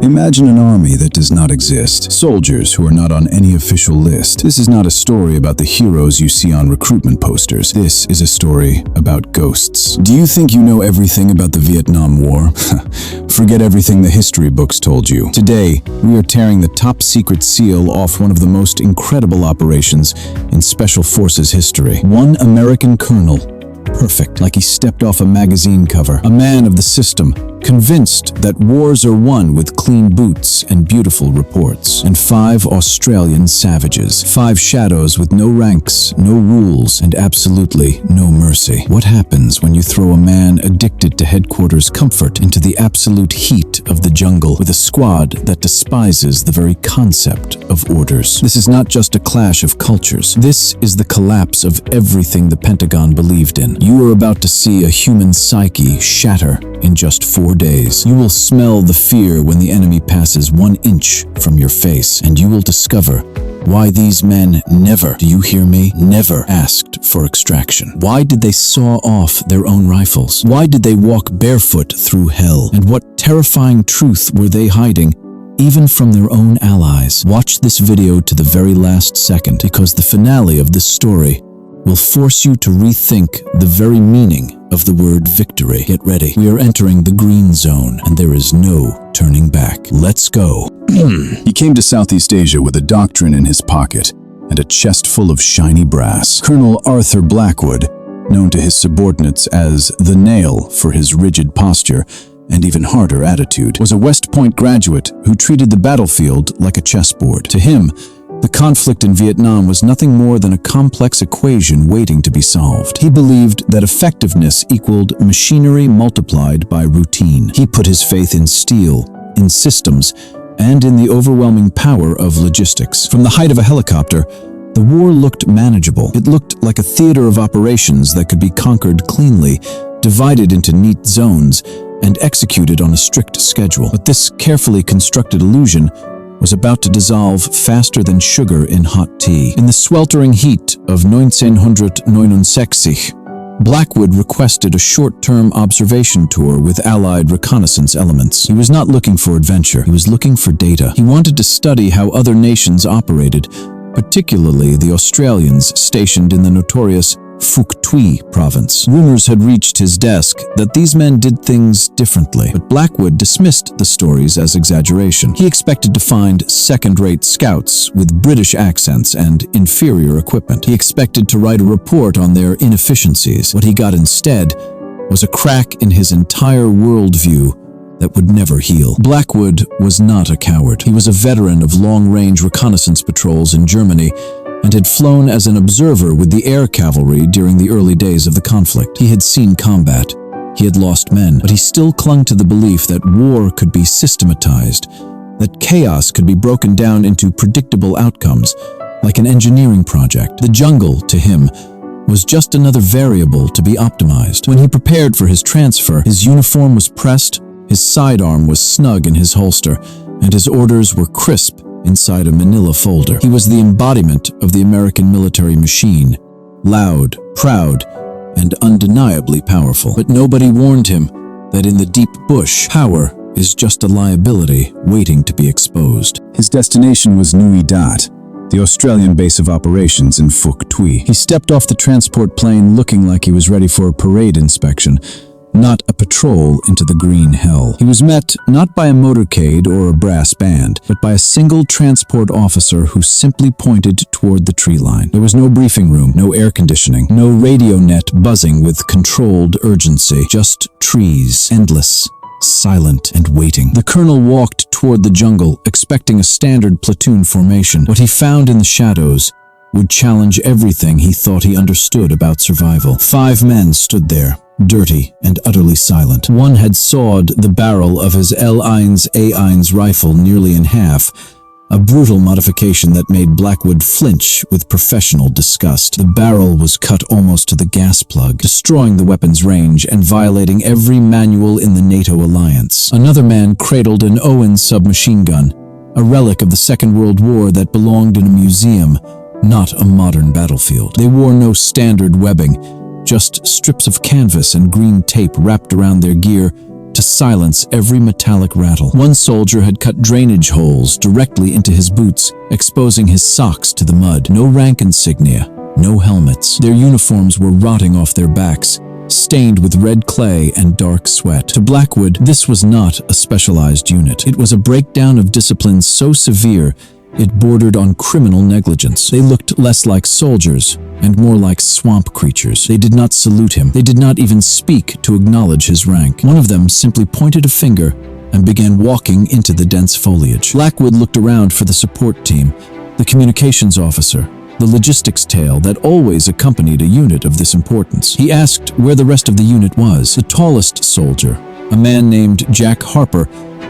Imagine an army that does not exist, soldiers who are not on any official list. This is not a story about the heroes you see on recruitment posters. This is a story about ghosts. Do you think you know everything about the Vietnam War? Forget everything the history books told you. Today, we are tearing the top secret seal off one of the most incredible operations in Special Forces history. One American colonel, perfect, like he stepped off a magazine cover. A man of the system, convinced that wars are won with clean boots and beautiful reports. And 5 Australian savages. 5 shadows with no ranks, no rules, and absolutely no mercy. What happens when you throw a man addicted to headquarters comfort into the absolute heat of the jungle with a squad that despises the very concept of orders? This is not just a clash of cultures. This is the collapse of everything the Pentagon believed in. You are about to see a human psyche shatter in just 4 days. You will smell the fear when the enemy passes 1 inch from your face, and you will discover why these men never, do you hear me, never asked for extraction. Why did they saw off their own rifles? Why did they walk barefoot through hell? And what terrifying truth were they hiding, even from their own allies? Watch this video to the very last second, because the finale of this story will force you to rethink the very meaning of the word victory. Get ready. We are entering the green zone, and there is no turning back. Let's go. He came to Southeast Asia with a doctrine in his pocket and a chest full of shiny brass. Colonel Arthur Blackwood, known to his subordinates as the Nail for his rigid posture and even harder attitude, was a West Point graduate who treated the battlefield like a chessboard. To him, the conflict in Vietnam was nothing more than a complex equation waiting to be solved. He believed that effectiveness equaled machinery multiplied by routine. He put his faith in steel, in systems, and in the overwhelming power of logistics. From the height of a helicopter, the war looked manageable. It looked like a theater of operations that could be conquered cleanly, divided into neat zones, and executed on a strict schedule. But this carefully constructed illusion was about to dissolve faster than sugar in hot tea. In the sweltering heat of 1969, Blackwood requested a short-term observation tour with Allied reconnaissance elements. He was not looking for adventure. He was looking for data. He wanted to study how other nations operated, particularly the Australians stationed in the notorious Phuoc Tuy province. Rumors had reached his desk that these men did things differently, but Blackwood dismissed the stories as exaggeration. He expected to find second-rate scouts with British accents and inferior equipment. He expected to write a report on their inefficiencies. What he got instead was a crack in his entire worldview that would never heal. Blackwood was not a coward. He was a veteran of long-range reconnaissance patrols in Germany and had flown as an observer with the air cavalry during the early days of the conflict. He had seen combat. He had lost men, but he still clung to the belief that war could be systematized, that chaos could be broken down into predictable outcomes, like an engineering project. The jungle, to him, was just another variable to be optimized. When he prepared for his transfer, his uniform was pressed, his sidearm was snug in his holster, and his orders were crisp inside a manila folder. He was the embodiment of the American military machine, loud, proud, and undeniably powerful. But nobody warned him that in the deep bush, power is just a liability waiting to be exposed. His destination was Nui Dat, the Australian base of operations in Phuoc Tuy. He stepped off the transport plane looking like he was ready for a parade inspection, not a patrol into the green hell. He was met not by a motorcade or a brass band, but by a single transport officer who simply pointed toward the tree line. There was no briefing room, no air conditioning, no radio net buzzing with controlled urgency, just trees, endless, silent, and waiting. The colonel walked toward the jungle, expecting a standard platoon formation. What he found in the shadows would challenge everything he thought he understood about survival. 5 men stood there, dirty and utterly silent. One had sawed the barrel of his L1's A1's rifle nearly in half, a brutal modification that made Blackwood flinch with professional disgust. The barrel was cut almost to the gas plug, destroying the weapon's range and violating every manual in the NATO alliance. Another man cradled an Owen submachine gun, a relic of the Second World War that belonged in a museum, not a modern battlefield. They wore no standard webbing, just strips of canvas and green tape wrapped around their gear to silence every metallic rattle. One soldier had cut drainage holes directly into his boots, exposing his socks to the mud. No rank insignia, no helmets. Their uniforms were rotting off their backs, stained with red clay and dark sweat. To Blackwood, this was not a specialized unit. It was a breakdown of discipline so severe it bordered on criminal negligence. They looked less like soldiers and more like swamp creatures. They did not salute him. They did not even speak to acknowledge his rank. One of them simply pointed a finger and began walking into the dense foliage. Blackwood looked around for the support team, the communications officer, the logistics tail that always accompanied a unit of this importance. He asked where the rest of the unit was. The tallest soldier, a man named Jack Harper,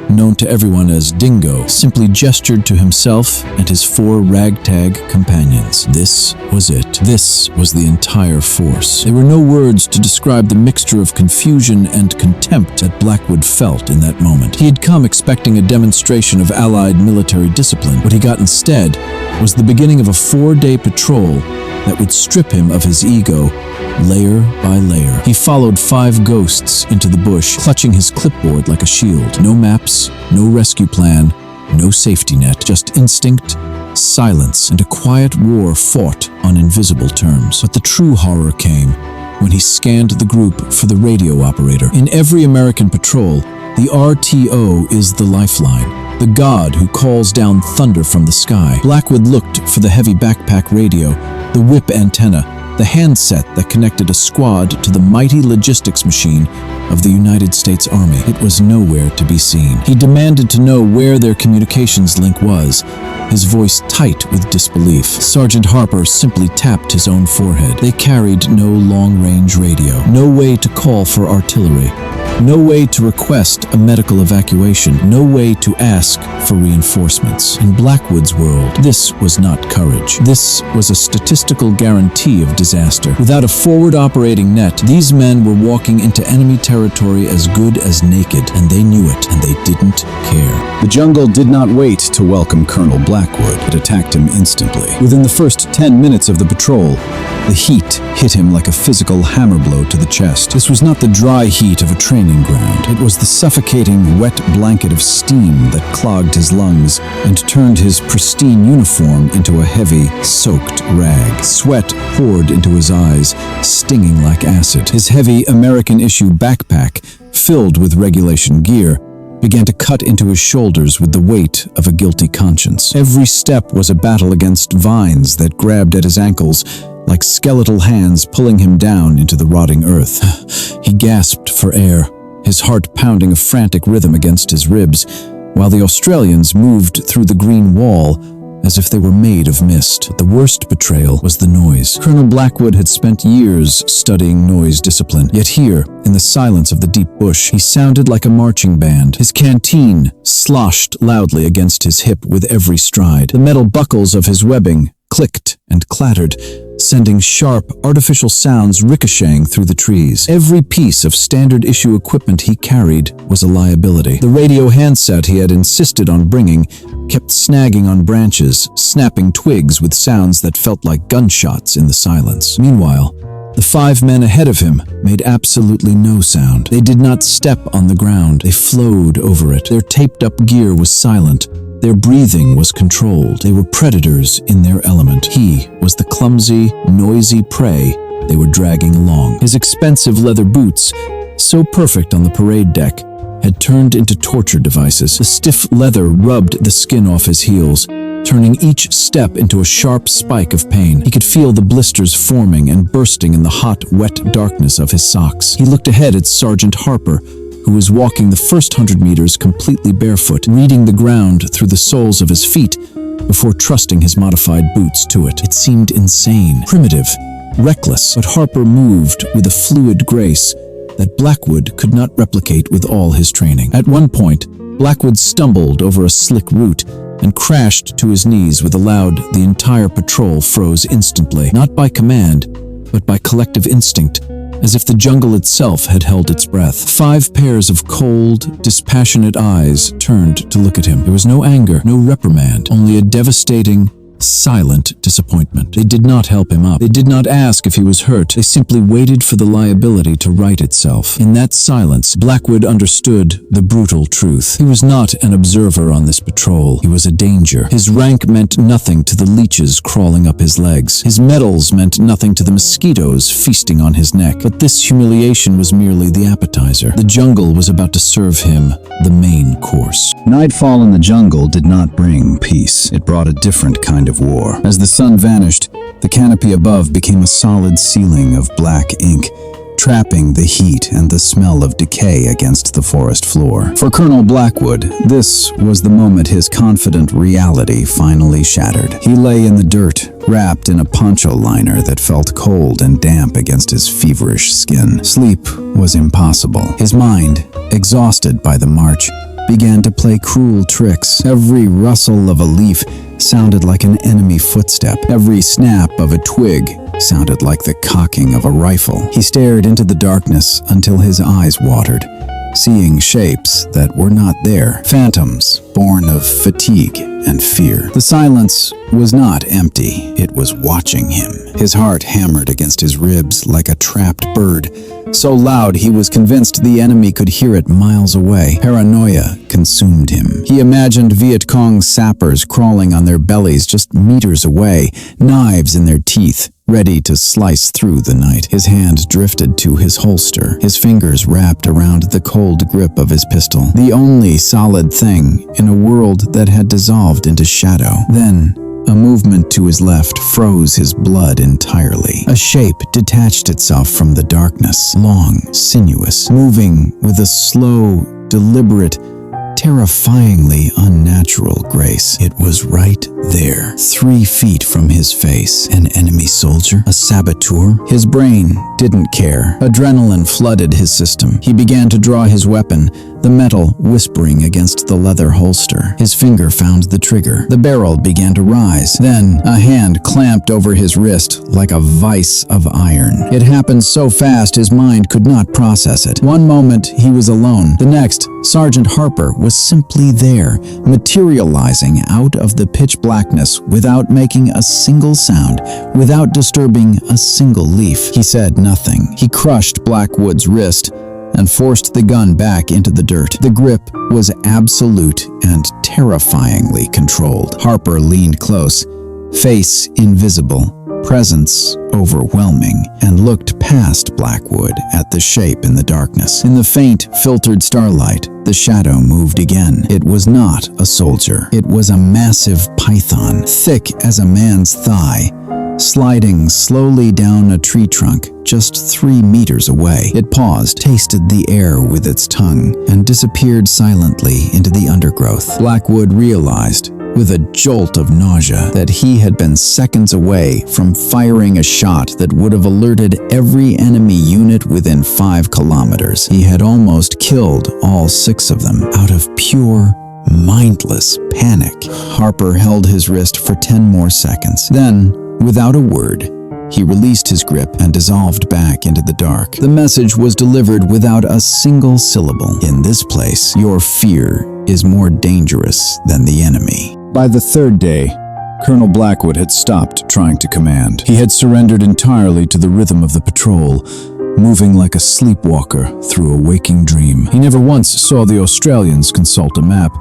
known to everyone as Dingo, simply gestured to himself and his 4 ragtag companions. This was it. This was the entire force. There were no words to describe the mixture of confusion and contempt that Blackwood felt in that moment. He had come expecting a demonstration of Allied military discipline. What he got instead was the beginning of a 4-day patrol that would strip him of his ego layer by layer. He followed 5 ghosts into the bush, clutching his clipboard like a shield. No maps, no rescue plan, no safety net, just instinct, silence, and a quiet war fought on invisible terms. But the true horror came when he scanned the group for the radio operator. In every American patrol, the RTO is the lifeline, the god who calls down thunder from the sky. Blackwood looked for the heavy backpack radio, the whip antenna, the handset that connected a squad to the mighty logistics machine of the United States Army. It was nowhere to be seen. He demanded to know where their communications link was, his voice tight with disbelief. Sergeant Harper simply tapped his own forehead. They carried no long-range radio, no way to call for artillery, no way to request a medical evacuation, no way to ask for reinforcements. In Blackwood's world, this was not courage. This was a statistical guarantee of disaster. Without a forward operating net, these men were walking into enemy territory as good as naked, and they knew it, and they didn't care. The jungle did not wait to welcome Colonel Blackwood. It attacked him instantly. Within the first 10 minutes of the patrol, the heat hit him like a physical hammer blow to the chest. This was not the dry heat of a training ground. It was the suffocating, wet blanket of steam that clogged his lungs and turned his pristine uniform into a heavy, soaked rag. Sweat poured into his eyes, stinging like acid. His heavy American-issue backpack, filled with regulation gear, began to cut into his shoulders with the weight of a guilty conscience. Every step was a battle against vines that grabbed at his ankles, like skeletal hands pulling him down into the rotting earth. He gasped for air, his heart pounding a frantic rhythm against his ribs, while the Australians moved through the green wall as if they were made of mist. But the worst betrayal was the noise. Colonel Blackwood had spent years studying noise discipline, yet here, in the silence of the deep bush, he sounded like a marching band. His canteen sloshed loudly against his hip with every stride. The metal buckles of his webbing clicked and clattered, sending sharp, artificial sounds ricocheting through the trees. Every piece of standard-issue equipment he carried was a liability. The radio handset he had insisted on bringing kept snagging on branches, snapping twigs with sounds that felt like gunshots in the silence. Meanwhile, the 5 men ahead of him made absolutely no sound. They did not step on the ground. They flowed over it. Their taped-up gear was silent. Their breathing was controlled. They were predators in their element. He was the clumsy, noisy prey they were dragging along. His expensive leather boots, so perfect on the parade deck, had turned into torture devices. The stiff leather rubbed the skin off his heels, turning each step into a sharp spike of pain. He could feel the blisters forming and bursting in the hot, wet darkness of his socks. He looked ahead at Sergeant Harper, who was walking the first 100 meters completely barefoot, reading the ground through the soles of his feet before trusting his modified boots to it. It seemed insane, primitive, reckless, but Harper moved with a fluid grace that Blackwood could not replicate with all his training. At one point, Blackwood stumbled over a slick root and crashed to his knees with a loud. The entire patrol froze instantly, not by command, but by collective instinct, as if the jungle itself had held its breath. 5 pairs of cold, dispassionate eyes turned to look at him. There was no anger, no reprimand, only a devastating, silent disappointment. They did not help him up. They did not ask if he was hurt. They simply waited for the liability to right itself. In that silence, Blackwood understood the brutal truth. He was not an observer on this patrol. He was a danger. His rank meant nothing to the leeches crawling up his legs. His medals meant nothing to the mosquitoes feasting on his neck. But this humiliation was merely the appetizer. The jungle was about to serve him the main course. Nightfall in the jungle did not bring peace. It brought a different kind of war. As the sun vanished, the canopy above became a solid ceiling of black ink, trapping the heat and the smell of decay against the forest floor. For Colonel Blackwood, this was the moment his confident reality finally shattered. He lay in the dirt, wrapped in a poncho liner that felt cold and damp against his feverish skin. Sleep was impossible. His mind, exhausted by the march, began to play cruel tricks. Every rustle of a leaf sounded like an enemy footstep. Every snap of a twig sounded like the cocking of a rifle. He stared into the darkness until his eyes watered, seeing shapes that were not there, phantoms born of fatigue and fear. The silence was not empty, it was watching him. His heart hammered against his ribs like a trapped bird, so loud he was convinced the enemy could hear it miles away. Paranoia consumed him. He imagined Viet Cong sappers crawling on their bellies just meters away, knives in their teeth, ready to slice through the night. His hand drifted to his holster, his fingers wrapped around the cold grip of his pistol, the only solid thing in a world that had dissolved into shadow. Then, a movement to his left froze his blood entirely. A shape detached itself from the darkness, long, sinuous, moving with a slow, deliberate, terrifyingly unnatural grace. It was right there, 3 feet from his face. An enemy soldier? A saboteur? His brain didn't care. Adrenaline flooded his system. He began to draw his weapon, the metal whispering against the leather holster. His finger found the trigger. The barrel began to rise. Then, a hand clamped over his wrist like a vice of iron. It happened so fast his mind could not process it. One moment, he was alone. The next, Sergeant Harper was simply there, materializing out of the pitch blackness without making a single sound, without disturbing a single leaf. He said nothing. He crushed Blackwood's wrist and forced the gun back into the dirt. The grip was absolute and terrifyingly controlled. Harper leaned close, face invisible, presence overwhelming, and looked past Blackwood at the shape in the darkness. In the faint, filtered starlight, the shadow moved again. It was not a soldier. It was a massive python, thick as a man's thigh, sliding slowly down a tree trunk just 3 meters away. It paused, tasted the air with its tongue, and disappeared silently into the undergrowth. Blackwood realized, with a jolt of nausea, that he had been seconds away from firing a shot that would have alerted every enemy unit within 5 kilometers. He had almost killed all 6 of them out of pure, mindless panic. Harper held his wrist for 10 more seconds. Then, without a word, he released his grip and dissolved back into the dark. The message was delivered without a single syllable. In this place, your fear is more dangerous than the enemy. By the 3rd day, Colonel Blackwood had stopped trying to command. He had surrendered entirely to the rhythm of the patrol, moving like a sleepwalker through a waking dream. He never once saw the Australians consult a map.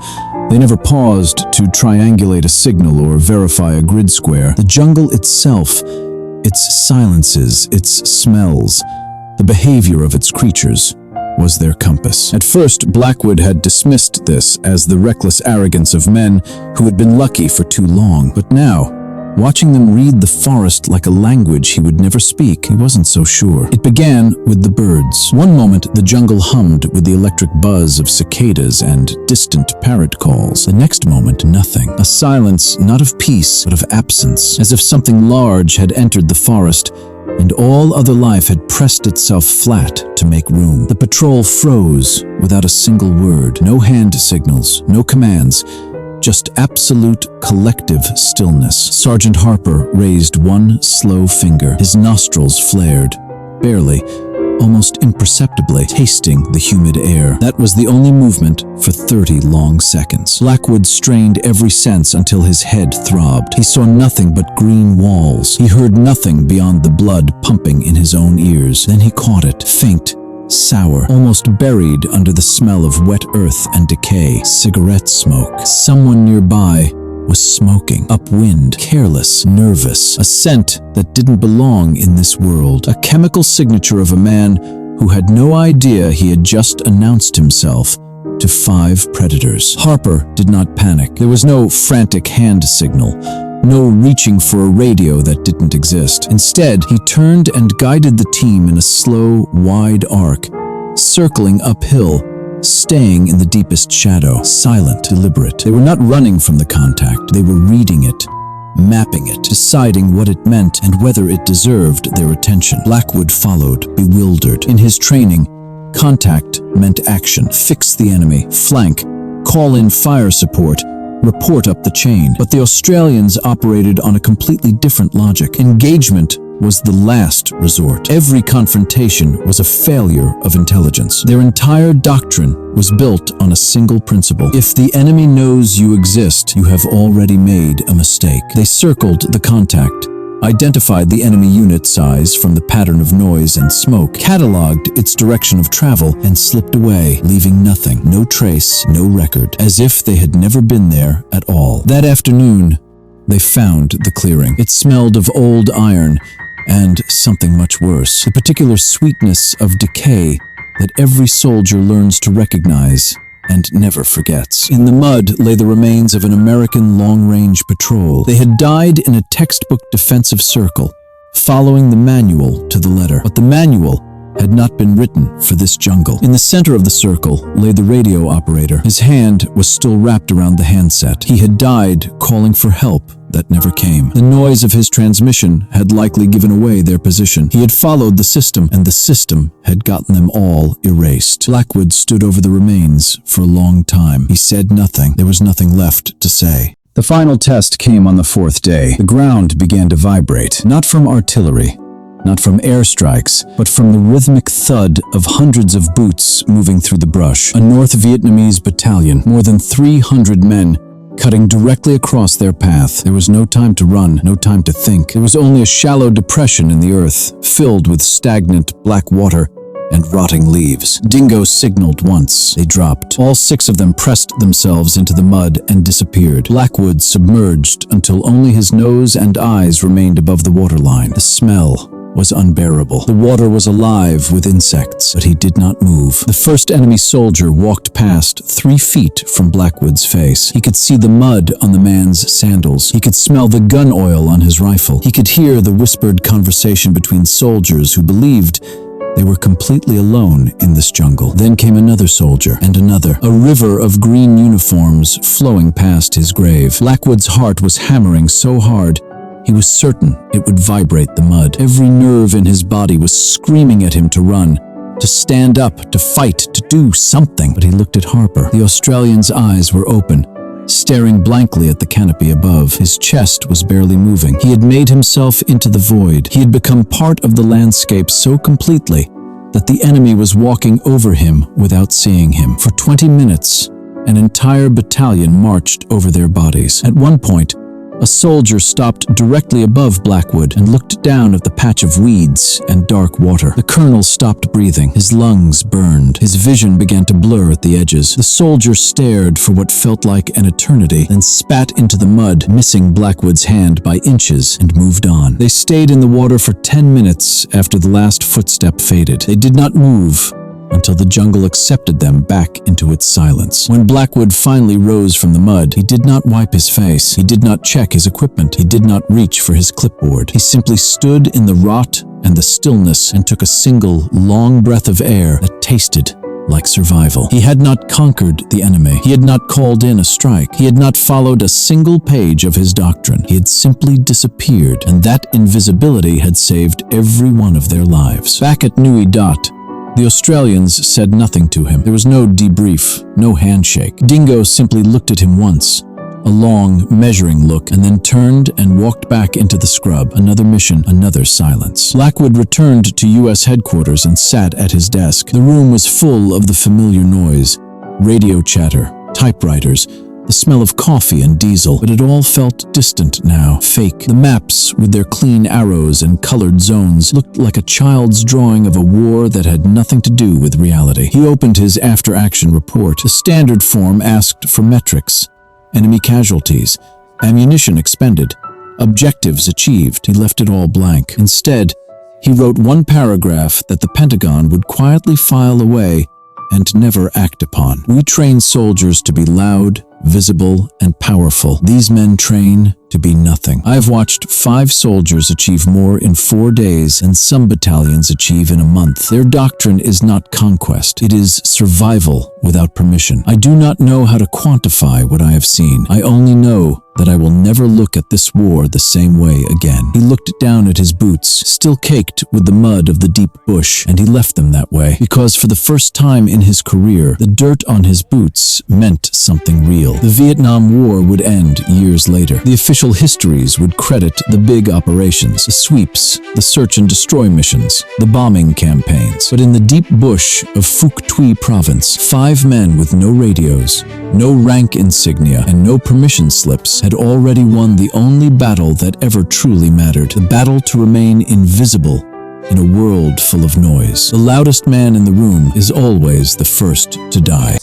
They never paused to triangulate a signal or verify a grid square. The jungle itself, its silences, its smells, the behavior of its creatures, was their compass. At first, Blackwood had dismissed this as the reckless arrogance of men who had been lucky for too long. But now, watching them read the forest like a language he would never speak, he wasn't so sure. It began with the birds. One moment, the jungle hummed with the electric buzz of cicadas and distant parrot calls. The next moment, nothing. A silence not of peace, but of absence, as if something large had entered the forest and all other life had pressed itself flat to make room. The patrol froze without a single word. No hand signals, no commands, just absolute collective stillness. Sergeant Harper raised one slow finger. His nostrils flared, barely, almost imperceptibly, tasting the humid air. That was the only movement for 30 long seconds. Blackwood strained every sense until his head throbbed. He saw nothing but green walls. He heard nothing beyond the blood pumping in his own ears. Then he caught it, faint, sour, almost buried under the smell of wet earth and decay. Cigarette smoke. Someone nearby was smoking, upwind, careless, nervous, a scent that didn't belong in this world, a chemical signature of a man who had no idea he had just announced himself to 5 predators. Harper did not panic. There was no frantic hand signal, no reaching for a radio that didn't exist. Instead, he turned and guided the team in a slow, wide arc, circling uphill, staying in the deepest shadow, silent, deliberate. They were not running from the contact. They were reading it, mapping it, deciding what it meant and whether it deserved their attention. Blackwood followed, bewildered. In his training, contact meant action. Fix the enemy, flank, call in fire support, report up the chain. But the Australians operated on a completely different logic. Engagement was the last resort. Every confrontation was a failure of intelligence. Their entire doctrine was built on a single principle. If the enemy knows you exist, you have already made a mistake. They circled the contact, identified the enemy unit size from the pattern of noise and smoke, cataloged its direction of travel, and slipped away, leaving nothing, no trace, no record, as if they had never been there at all. That afternoon, they found the clearing. It smelled of old iron and something much worse, the particular sweetness of decay that every soldier learns to recognize and never forgets. In the mud lay the remains of an American long-range patrol. They had died in a textbook defensive circle, following the manual to the letter. But the manual had not been written for this jungle. In the center of the circle lay the radio operator. His hand was still wrapped around the handset. He had died calling for help that never came. The noise of his transmission had likely given away their position. He had followed the system, and the system had gotten them all erased. Blackwood stood over the remains for a long time. He said nothing. There was nothing left to say. The final test came on the 4th day. The ground began to vibrate, not from artillery, not from airstrikes, but from the rhythmic thud of hundreds of boots moving through the brush. A North Vietnamese battalion, more than 300 men, cutting directly across their path. There was no time to run, no time to think. There was only a shallow depression in the earth, filled with stagnant black water and rotting leaves. Dingo signaled once. They dropped. All 6 of them pressed themselves into the mud and disappeared. Blackwood submerged until only his nose and eyes remained above the waterline. The smell was unbearable. The water was alive with insects, but he did not move. The first enemy soldier walked past 3 feet from Blackwood's face. He could see the mud on the man's sandals. He could smell the gun oil on his rifle. He could hear the whispered conversation between soldiers who believed they were completely alone in this jungle. Then came another soldier, and another, a river of green uniforms flowing past his grave. Blackwood's heart was hammering so hard, he was certain it would vibrate the mud. Every nerve in his body was screaming at him to run, to stand up, to fight, to do something. But he looked at Harper. The Australian's eyes were open, staring blankly at the canopy above. His chest was barely moving. He had made himself into the void. He had become part of the landscape so completely that the enemy was walking over him without seeing him. For 20 minutes, an entire battalion marched over their bodies. At one point, a soldier stopped directly above Blackwood and looked down at the patch of weeds and dark water. The colonel stopped breathing. His lungs burned. His vision began to blur at the edges. The soldier stared for what felt like an eternity, then spat into the mud, missing Blackwood's hand by inches, and moved on. They stayed in the water for 10 minutes after the last footstep faded. They did not move until the jungle accepted them back into its silence. When Blackwood finally rose from the mud, he did not wipe his face. He did not check his equipment. He did not reach for his clipboard. He simply stood in the rot and the stillness and took a single, long breath of air that tasted like survival. He had not conquered the enemy. He had not called in a strike. He had not followed a single page of his doctrine. He had simply disappeared, and that invisibility had saved every one of their lives. Back at Nui Dat, the Australians said nothing to him. There was no debrief, no handshake. Dingo simply looked at him once, a long, measuring look, and then turned and walked back into the scrub. Another mission, another silence. Blackwood returned to U.S. headquarters and sat at his desk. The room was full of the familiar noise, radio chatter, typewriters, the smell of coffee and diesel, but it all felt distant now, fake. The maps, with their clean arrows and colored zones, looked like a child's drawing of a war that had nothing to do with reality. He opened his after-action report. The standard form asked for metrics, enemy casualties, ammunition expended, objectives achieved. He left it all blank. Instead, he wrote one paragraph that the Pentagon would quietly file away and never act upon. We train soldiers to be loud, visible, and powerful. These men train to be nothing. I have watched 5 soldiers achieve more in 4 days than some battalions achieve in a month. Their doctrine is not conquest. It is survival without permission. I do not know how to quantify what I have seen. I only know that I will never look at this war the same way again. He looked down at his boots, still caked with the mud of the deep bush, and he left them that way because for the first time in his career, the dirt on his boots meant something real. The Vietnam War would end years later. The official histories would credit the big operations, the sweeps, the search and destroy missions, the bombing campaigns. But in the deep bush of Phuoc Tuy province, 5 men with no radios, no rank insignia, and no permission slips had already won the only battle that ever truly mattered, the battle to remain invisible in a world full of noise. The loudest man in the room is always the first to die.